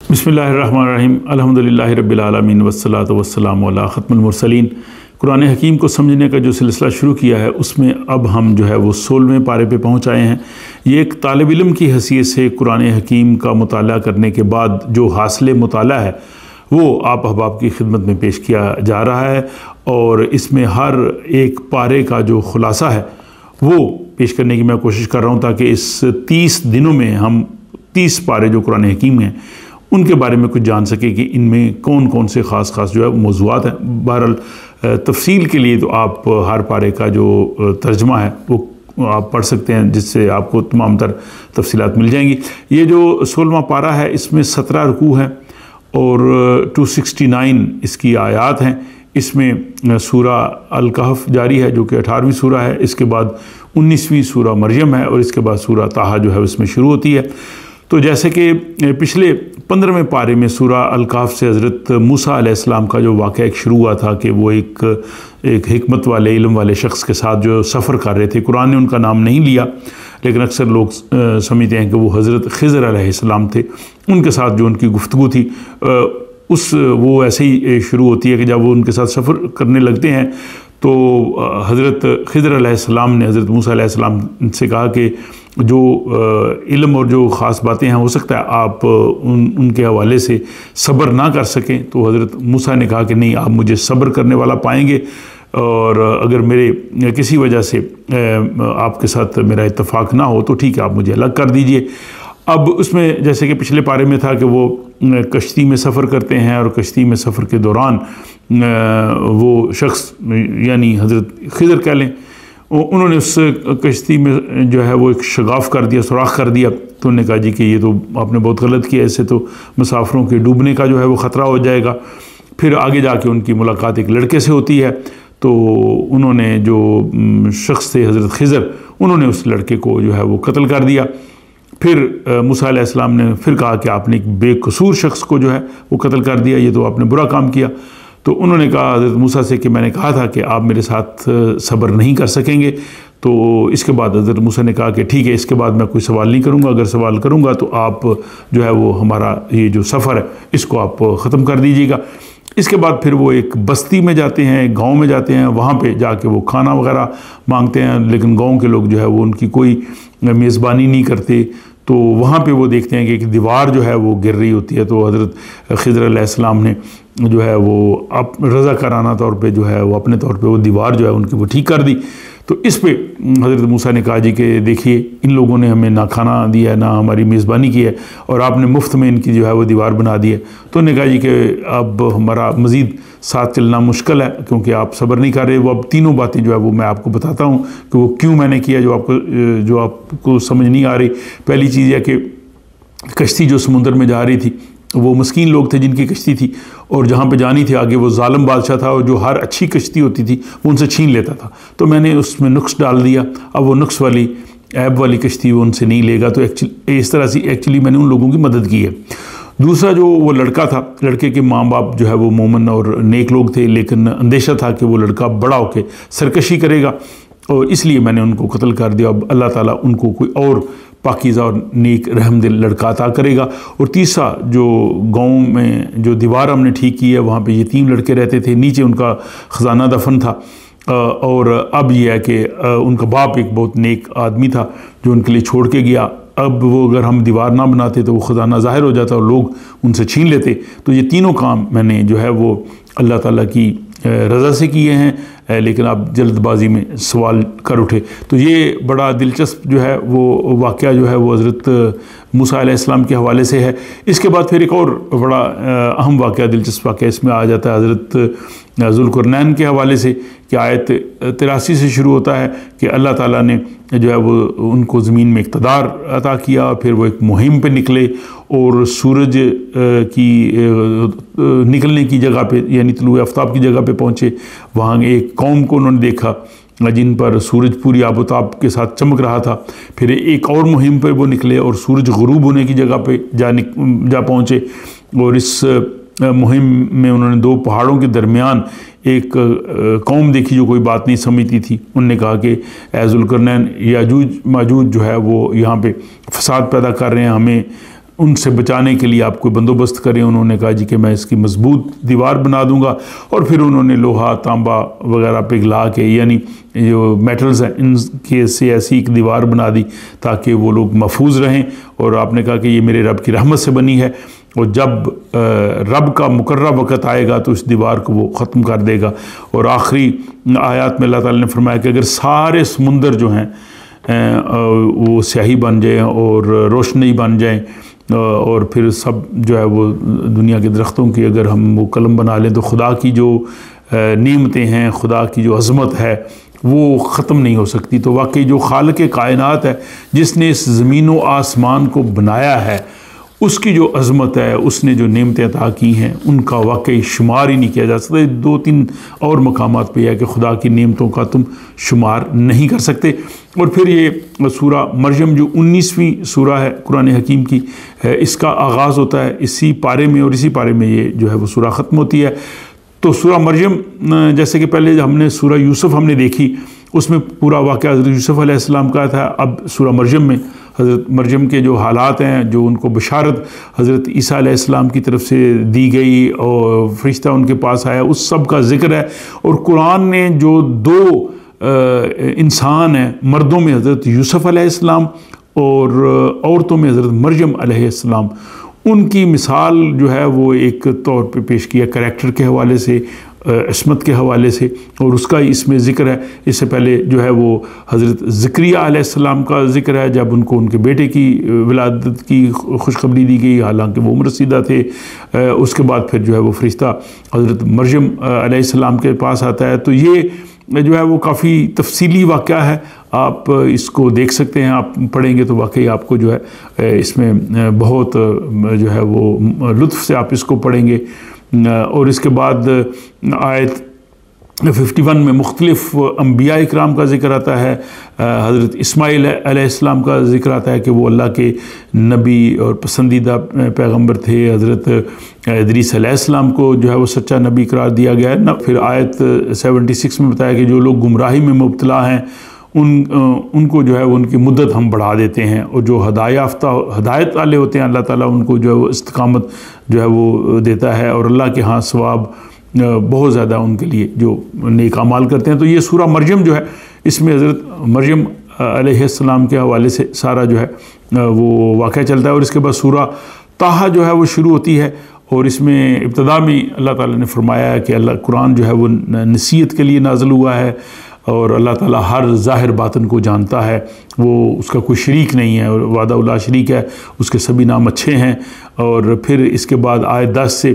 बिस्मिल्लाहिर्रहमानिर्रहीम अल्हम्दुलिल्लाहि रब्बिल आलमीन वस्सलातु वस्सलामु अला खत्मुल मुरसलीन। कुरान हकीम को समझने का जो सिलसिला शुरू किया है उसमें अब हम जो है वो 16वें पारे पे पहुँच आए हैं। ये एक तालिब इल्म की हैसियत से कुरान हकीम का मुताला करने के बाद जो हासिल मुताला है वो आप अहबाब की खिदमत में पेश किया जा रहा है और इसमें हर एक पारे का जो खुलासा है वो पेश करने की मैं कोशिश कर रहा हूँ ताकि इस 30 दिनों में हम 30 पारे जो कुरान हकीम हैं उनके बारे में कुछ जान सके कि इनमें कौन कौन से ख़ास जो है मौज़ूआत हैं। बहरहाल तफसील के लिए तो आप हर पारे का जो तर्जमा है वो आप पढ़ सकते हैं जिससे आपको तमाम तर तफसीलात मिल जाएंगी। ये जो 16वां पारा है इसमें 17 रुकू हैं और 269 इसकी आयात हैं। इसमें सूरा अल कहफ जारी है जो कि 18वीं सूरा है। इसके बाद 19वीं सूरा मरियम है और इसके बाद सूरा ताहा जो है उसमें शुरू होती है। तो जैसे कि पिछले 15वें पारे में सूरा अल कहफ से हज़रत मूसा अलैहिस्सलाम का जो वाक़या एक शुरू हुआ था कि वो एक हिकमत वाले इल्म वाले शख्स के साथ जो सफ़र कर रहे थे। कुरान ने उनका नाम नहीं लिया लेकिन अक्सर लोग समझते हैं कि वो हज़रत खिज़र अलैहिस्सलाम थे। उनके साथ जो उनकी गुफ्तगू थी वो ऐसे ही शुरू होती है कि जब वो उनके साथ सफ़र करने लगते हैं तो हज़रत खिज़र अलैहिस्सलाम ने हज़रत मूसा अलैहिस्सलाम से कहा कि जो इल्म और जो ख़ास बातें हैं हो सकता है आप उनके हवाले से सब्र ना कर सकें। तो हज़रत मूसा ने कहा कि नहीं, आप मुझे सब्र करने वाला पाएंगे और अगर मेरे किसी वजह से आपके साथ मेरा इत्तेफाक ना हो तो ठीक है, आप मुझे अलग कर दीजिए। अब उसमें जैसे कि पिछले पारे में था कि वो कश्ती में सफ़र करते हैं और कश्ती में सफ़र के दौरान वो शख्स यानी हज़रत खिज़र कह लें, उन्होंने उस कश्ती में जो है वो एक शगाफ़ कर दिया, सुराख कर दिया। तो उन्होंने कहा जी कि ये तो आपने बहुत गलत किया, इससे तो मुसाफिरों के डूबने का जो है वो ख़तरा हो जाएगा। फिर आगे जाके उनकी मुलाकात एक लड़के से होती है तो उन्होंने जो शख्स थे हज़रत खिज़र, उन्होंने उस लड़के को जो है वो कत्ल कर दिया। फिर मूसा अलैहिस्सलाम ने फिर कहा कि आपने एक बेकसूर शख्स को जो है वो कत्ल कर दिया, ये तो आपने बुरा काम किया। तो उन्होंने कहा हज़रत मूसा से कि मैंने कहा था कि आप मेरे साथ सब्र नहीं कर सकेंगे। तो इसके बाद हज़रत मूसा ने कहा कि ठीक है, इसके बाद मैं कोई सवाल नहीं करूँगा, अगर सवाल करूँगा तो आप जो है वो हमारा ये जो सफ़र है इसको आप ख़त्म कर दीजिएगा। इसके बाद फिर वो एक बस्ती में जाते हैं, एक गाँव में जाते हैं, वहाँ पे जाके वो खाना वगैरह मांगते हैं लेकिन गाँव के लोग जो है वो उनकी कोई मेज़बानी नहीं करते। तो वहाँ पे वो देखते हैं कि एक दीवार जो है वो गिर रही होती है। तो हज़रत खिज़र अलैहिस्सलाम ने जो है वो अब रज़ाकाराना तौर पे जो है वो अपने तौर पे वो दीवार जो है उनकी वो ठीक कर दी। तो इस पे हज़रत मूसा ने कहा जी कि देखिए, इन लोगों ने हमें ना खाना दिया है ना हमारी मेज़बानी की है और आपने मुफ्त में इनकी जो है वो दीवार बना दी है। तो उन्होंने कहा जी कि अब हमारा मज़ीद साथ चलना मुश्किल है क्योंकि आप सब्र नहीं कर रहे। वो अब तीनों बातें जो है वो मैं आपको बताता हूँ कि वो क्यों मैंने किया, जो आपको समझ नहीं आ रही। पहली चीज़ है कि कश्ती जो समुद्र में जा रही थी वो मस्कीन लोग थे जिनकी कश्ती थी और जहाँ पे जानी थी आगे वो जालिम बादशाह था और जो हर अच्छी कश्ती होती थी वो उनसे छीन लेता था। तो मैंने उसमें नुक्स डाल दिया, अब वो नुक्स वाली ऐब वाली कश्ती वो उनसे नहीं लेगा। तो इस तरह से एक्चुअली मैंने उन लोगों की मदद की है। दूसरा जो वो लड़का था, लड़के के माँ बाप जो है वो मोमन और नेक लोग थे लेकिन अंदेशा था कि वो लड़का बड़ा होकर सरकशी करेगा और इसलिए मैंने उनको कत्ल कर दिया। अब अल्लाह ताला उनको कोई और पाकीज़ा और नेक रहमदिल लड़का अता करेगा। और तीसरा, जो गांव में जो दीवार हमने ठीक की है वहाँ पे यतीम लड़के रहते थे, नीचे उनका ख़जाना दफन था और अब यह है कि उनका बाप एक बहुत नेक आदमी था जो उनके लिए छोड़ के गया। अब वो अगर हम दीवार ना बनाते तो वो ख़जाना ज़ाहिर हो जाता और लोग उनसे छीन लेते। तो ये तीनों काम मैंने जो है वो अल्लाह ताला की रज़ा से किए हैं लेकिन आप जल्दबाजी में सवाल कर उठे। तो ये बड़ा दिलचस्प जो है वो वाक़या जो है वो हज़रत मूसा अलैहिस्सलाम के हवाले से है। इसके बाद फिर एक और बड़ा अहम वाक़या, दिलचस्प वाक़या इसमें आ जाता है हज़रत ज़ुल्क़रनैन के हवाले से कि आयत 83 से शुरू होता है कि अल्लाह ताला ने जो है वो उनको ज़मीन में इक़्तिदार अता किया। फिर वो एक मुहिम पे निकले और सूरज की निकलने की जगह पे यानी तुलूए आफ्ताब की जगह पे पहुँचे। वहाँ एक कौम को उन्होंने देखा जिन पर सूरज पूरी आबोताब के साथ चमक रहा था। फिर एक और मुहिम पर वो निकले और सूरज ग़ुरूब होने की जगह पे जा पहुँचे और इस मुहिम में उन्होंने दो पहाड़ों के दरमियान एक कौम देखी जो कोई बात नहीं समझती थी। उन्होंने कहा कि ए ज़ुल्क़रनैन, याजूज माजूज जो है वो यहाँ पे फ़साद पैदा कर रहे हैं, हमें उनसे बचाने के लिए आप कोई बंदोबस्त करें। उन्होंने कहा जी कि मैं इसकी मजबूत दीवार बना दूंगा, और फिर उन्होंने लोहा तांबा वगैरह पिघला के, यानी जो मेटल्स हैं इनके से ऐसी एक दीवार बना दी ताकि वो लोग महफूज रहें। और आपने कहा कि ये मेरे रब की रहमत से बनी है, और जब रब का मुकर्रर वक़्त आएगा तो इस दीवार को वो ख़त्म कर देगा। और आखिरी आयत में अल्लाह ताला ने फरमाया कि अगर सारे समुंदर जो हैं वो स्याही बन जाएँ और रोशनी बन जाएँ, और फिर सब जो है वो दुनिया के दरख्तों की अगर हम वो कलम बना लें, तो खुदा की जो नेमतें हैं, खुदा की जो अज़मत है वो ख़त्म नहीं हो सकती। तो वाकई जो खालिक़ कायनात है, जिसने इस ज़मीन व आसमान को बनाया है, उसकी जो अज़मत है, उसने जो नेमतें अता की हैं, उनका वाकई शुमार ही नहीं किया जा सकता। 2-3 और मकामात पे है कि खुदा की नेमतों का तुम शुमार नहीं कर सकते। और फिर ये सूरा मरयम जो 19वीं सूरा है कुरान हकीम की, इसका आगाज़ होता है इसी पारे में, और इसी पारे में ये जो है वो सूरा ख़त्म होती है। तो सूरा मरयम, जैसे कि पहले हमने सूरा यूसुफ हमने देखी, उसमें पूरा वाक़या हज़रत यूसुफ अलैहिस्सलाम का था। अब सूरा मरयम में हज़रत मरयम के जो हालात हैं, जो उनको बशारत हज़रत ईसा अलैहिस्सलाम की तरफ से दी गई और फरिश्ता उनके पास आया, उस सब का ज़िक्र है। और कुरान ने जो 2 इंसान हैं, मर्दों में हज़रत यूसुफ अलैहिस्सलाम और औरतों में हज़रत मरयम अलैहिस्सलाम, उनकी मिसाल जो है वो एक तौर पे पेश किया करैक्टर के हवाले से, इस्मत के हवाले से, और उसका इसमें ज़िक्र है। इससे पहले जो है वो हज़रत ज़करिया अलैहिस्सलाम का ज़िक्र है, जब उनको उनके बेटे की विलादत की खुशखबरी दी गई, हालांकि वो उम्ररसीदा थे। उसके बाद फिर जो है वो फरिश्ता हज़रत मरयम अलैहिस्सलाम के पास आता है। तो ये जो है वो काफ़ी तफसीली वाक़या है, आप इसको देख सकते हैं। आप पढ़ेंगे तो वाकई आपको जो है इसमें बहुत जो है वो लुत्फ़ से आप इसको पढ़ेंगे। और इसके बाद आयत 51 में मुख्तलिफ़ अम्बिया इकराम का ज़िक्र आता है। हज़रत इस्माईल अलैहिस्सलाम का ज़िक्र आता है कि वो अल्लाह के नबी और पसंदीदा पैगंबर थे। हज़रत इदरीस अलैहिस्सलाम को जो है वो सच्चा नबी करार दिया गया है ना। फिर आयत 76 में बताया कि जो लोग गुमराही में मुब्तला हैं उनको जो है वो उनकी मुद्दत हम बढ़ा देते हैं, और जो हदायत वाले होते हैं अल्लाह ताला उनको जो है वो इस्तिकामत जो है वो देता है, और अल्लाह के हाँ सवाब बहुत ज़्यादा उनके लिए जो नेक अमाल करते हैं। तो ये सूरा मरयम जो है, इसमें हज़रत मरयम अलैहिस्सलाम के हवाले से सारा जो है वो वाक़या चलता है। और इसके बाद सूरा ताहा जो है वो शुरू होती है, और इसमें इब्तदा में अल्लाह ताला ने फरमाया है कि अल्लाह कुरान जो है वो नसीहत के लिए नाज़िल हुआ है, और अल्लाह ताला हर ज़ाहिर बातन को जानता है, वो उसका कोई शरीक नहीं है, और वादा उल्ला शरीक है, उसके सभी नाम अच्छे हैं। और फिर इसके बाद आयत 10 से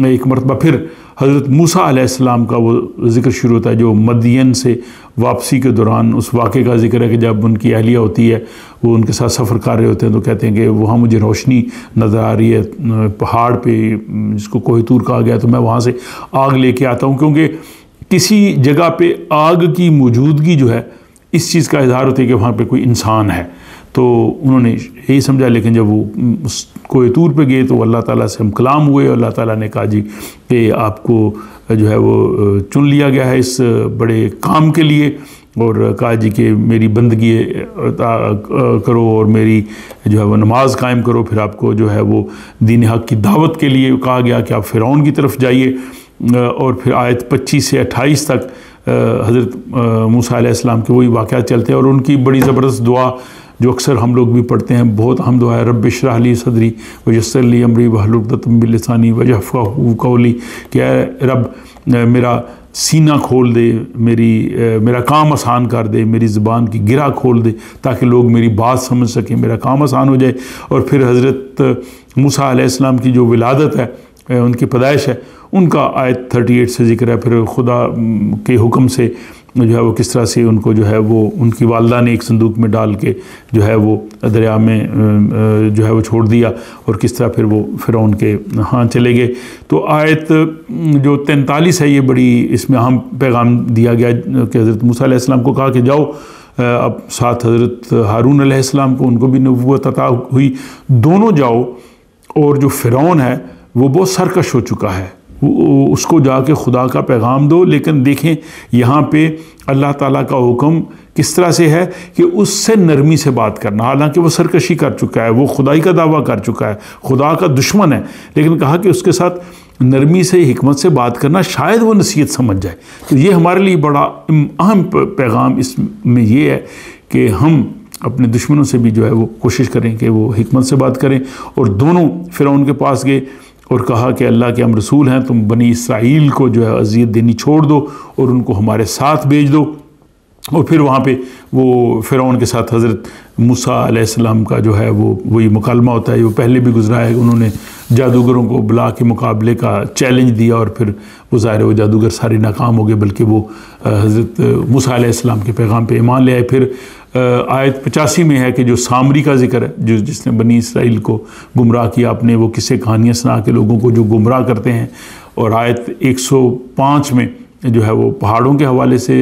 एक मरतबा फिर हज़रत मूसा अलैहिस्सलाम का वो ज़िक्र शुरू होता है, जो मदियन से वापसी के दौरान उस वाक़े का ज़िक्र है कि जब उनकी अहलिया होती है, वो उनके साथ सफ़र कर रहे होते हैं, तो कहते हैं कि वहाँ मुझे रोशनी नज़र आ रही है पहाड़ पे, जिसको कोहितूर कहा गया, तो मैं वहाँ से आग लेके आता हूँ। क्योंकि किसी जगह पे आग की मौजूदगी जो है, इस चीज़ का इज़हार होता है कि वहाँ पे कोई इंसान है। तो उन्होंने यही समझा, लेकिन जब वो उस कोहितूर पे गए तो अल्लाह ताला से हम कलाम हुए, अल्लाह ताला ने कहा जी कि आपको जो है वो चुन लिया गया है इस बड़े काम के लिए, और कहा जी कि मेरी बंदगी करो और मेरी जो है वो नमाज कायम करो। फिर आपको जो है वो दीन हक़ की दावत के लिए कहा गया कि आप फ़िरौन की तरफ जाइए। और फिर आयत 25 से 28 तक हज़रत मूसा अलैहिस्सलाम के वही वाक़यात चलते हैं, और उनकी बड़ी ज़बरदस्त दुआ जो अक्सर हम लोग भी पढ़ते हैं, बहुत अहम दुआ है, रब्बि इश्रह ली सदरी वयस्सिर ली अमरी वहलुल उक़दतम मिन लिसानी यफ़क़हू क़ौली, कि रब मेरा सीना खोल दे, मेरा काम आसान कर दे, मेरी ज़ुबान की गिरा खोल दे, ताकि लोग मेरी बात समझ सकें, मेरा काम आसान हो जाए। और फिर हज़रत मूसा अलैहिस्सलाम की जो विलादत है, उनकी पैदाइश है, उनका आयत 38 से ज़िक्र है। फिर खुदा के हुक्म से जो है वो किस तरह से उनको जो है वो उनकी वालदा ने एक संदूक में डाल के जो है वो दरिया में जो है वो छोड़ दिया, और किस तरह फिर वो फ़िरौन के हाँ चले गए। तो आयत जो 43 है, ये बड़ी इसमें अहम पैगाम दिया गया कि हज़रत मूसा अलैहिस्सलाम को कहा कि जाओ, अब साथ हज़रत हारून अलैहिस्सलाम को, उनको भी नबूवत अता हुई, दोनों जाओ, और जो फ़िरौन है वो बहुत सरकश हो चुका है, उसको जाके खुदा का पैगाम दो। लेकिन देखें यहाँ पे अल्लाह ताला का हुक्म किस तरह से है कि उससे नरमी से बात करना। हालांकि वो सरकशी कर चुका है, वो खुदाई का दावा कर चुका है, खुदा का दुश्मन है, लेकिन कहा कि उसके साथ नरमी से हिकमत से बात करना, शायद वो नसीहत समझ जाए। तो ये हमारे लिए बड़ा अहम पैगाम इसमें ये है कि हम अपने दुश्मनों से भी जो है वो कोशिश करें कि वो हिकमत से बात करें। और दोनों फ़िरौन के पास गए और कहा कि अल्लाह के हम रसूल हैं, तुम बनी इसराइल को जो है अज़ियत देनी छोड़ दो और उनको हमारे साथ भेज दो। और फिर वहाँ पे वो फ़िरौन के साथ हज़रत मूसा अलैहिस्सलाम का जो है वो वही मुकालमा होता है, वो पहले भी गुजरा है। उन्होंने जादूगरों को बुला के मुकाबले का चैलेंज दिया और फिर वो ज़ाहिर वो जादूगर सारे नाकाम हो गए, बल्कि वो हज़रत मूसा अलैहिस्सलाम के पैगाम पे ईमान ले आए। फिर आयत 85 में है कि जो सामरी का जिक्र है, जो जिसने बनी इसराइल को गुमराह किया, अपने वो किस्से कहानियाँ सुना के लोगों को जो गुमराह करते हैं। और आयत 105 में जो है वो पहाड़ों के हवाले से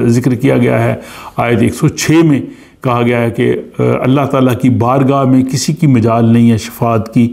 ज़िक्र किया गया है। आयत 106 में कहा गया है कि अल्लाह ताला की बारगाह में किसी की मजाल नहीं है शफाअत की,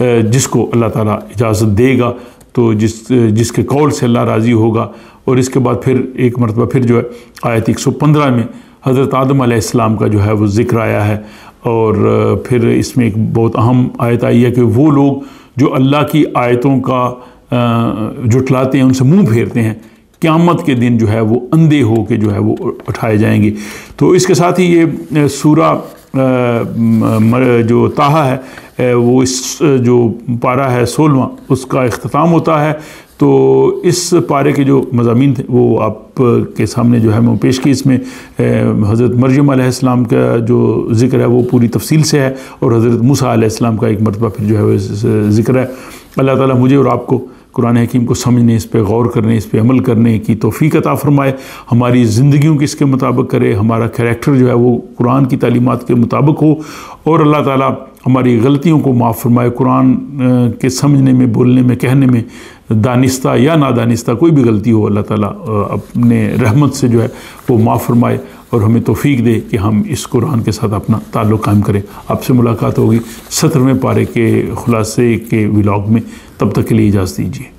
जिसको अल्लाह ताला इजाज़त देगा तो जिसके कौल से अल्लाह राज़ी होगा। और इसके बाद फिर एक मरतबा फिर जो है आयत 115 में हज़रत आदम अलैहिस्सलाम का जो है वो ज़िक्र आया है। और फिर इसमें एक बहुत अहम आयत आई है कि वो लोग जो अल्लाह की आयतों का जुटलाते हैं, उनसे मुँह फेरते हैं, क़यामत के दिन जो है वो अंधे हो के जो है वो उठाए जाएंगे। तो इसके साथ ही ये सूरा जो ताहा है वो इस जो पारा है 16वां उसका इख्तिताम होता है। तो इस पारे के जो मज़ामीन थे वो आप के सामने जो है मैं पेश की। इसमें हज़रत मरियम अलैहिस्सलाम का जो ज़िक्र है वो पूरी तफसील से है और हज़रत मूसा अलैहिस्सलाम का एक मरतबा फिर जो है वो ज़िक्र है। अल्लाह ताला मुझे और आपको कुरान हकीम को समझने, इस पे गौर करने, इस पे अमल करने की तौफ़ीक अता फ़रमाए, हमारी ज़िंदगियों की इसके मुताबिक करे, हमारा कैरेक्टर जो है वो कुरान की तालीमात के मुताबिक हो। और अल्लाह ताला हमारी गलतियों को माफ़ फरमाए। कुरान के समझने में, बोलने में, कहने में दानिस्ता या नादानिस्ता कोई भी गलती हो, अल्लाह ताला अपने रहमत से जो है वो माफ़ फरमाए और हमें तौफ़ीक दे कि हम इस कुरान के साथ अपना ताल्लुक़ कायम करें। आपसे मुलाकात होगी 17वें पारे के खुलासे के व्लॉग में। तब तक के लिए इजाज़त दीजिए।